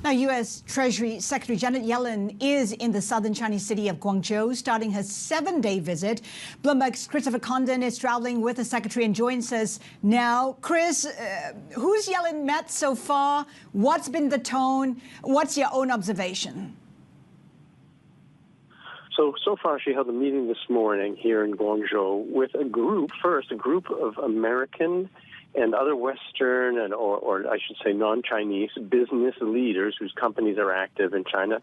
Now, U.S. Treasury Secretary Janet Yellen is in the southern Chinese city of Guangzhou, starting her 7-day visit. Bloomberg's Christopher Condon is traveling with the secretary and joins us now. Chris, who's Yellen met so far? What's been the tone? What's your own observation? So far she held a meeting this morning here in Guangzhou with a group of American and other Western or I should say non-Chinese business leaders whose companies are active in China.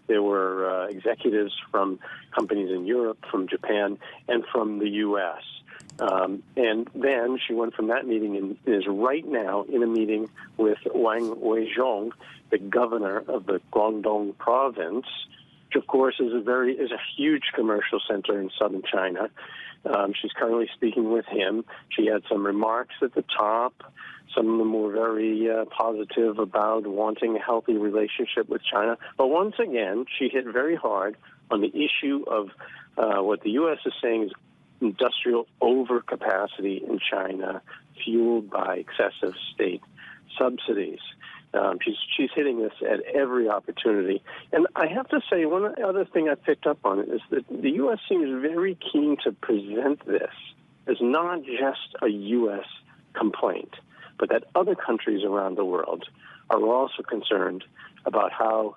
There were executives from companies in Europe, from Japan, and from the U.S. And then she went from that meeting and is right now in a meeting with Wang Weizhong, the governor of the Condon province, which of course is a huge commercial center in southern China. She's currently speaking with him. She had some remarks at the top. Some of them were very positive about wanting a healthy relationship with China. But once again, she hit very hard on the issue of what the U.S. is saying is industrial overcapacity in China, fueled by excessive state subsidies. She's hitting this at every opportunity. And I have to say, one other thing I picked up on is that the U.S. seems very keen to present this as not just a U.S. complaint, but that other countries around the world are also concerned about how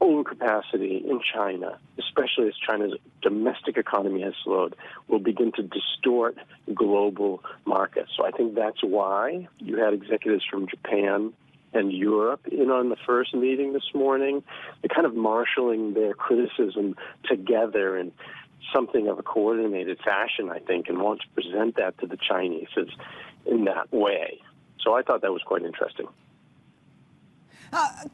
overcapacity in China, especially as China's domestic economy has slowed, will begin to distort global markets. So I think that's why you had executives from Japan and Europe in on the first meeting this morning. They're kind of marshaling their criticism together in something of a coordinated fashion, I think, and want to present that to the Chinese in that way. So I thought that was quite interesting.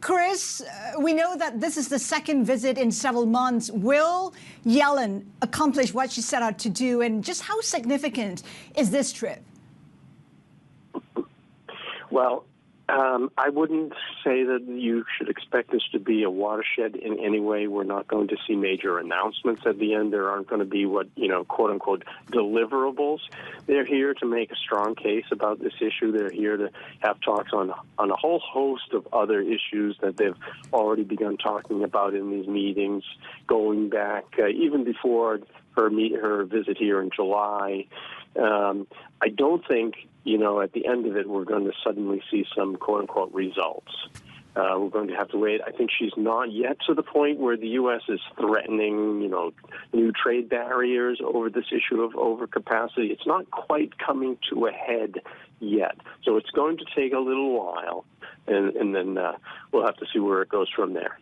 Chris, we know that this is the second visit in several months. Will Yellen accomplish what she set out to do, and just how significant is this trip? Well, I wouldn't say that you should expect this to be a watershed in any way. We're not going to see major announcements at the end. There aren't going to be quote unquote, deliverables. They're here to make a strong case about this issue. They're here to have talks on a whole host of other issues that they've already begun talking about in these meetings, going back even before her visit here in July. I don't think, at the end of it, we're going to suddenly see some quote-unquote results. We're going to have to wait. I think she's not yet to the point where the U.S. is threatening, new trade barriers over this issue of overcapacity. It's not quite coming to a head yet. So it's going to take a little while, and then we'll have to see where it goes from there.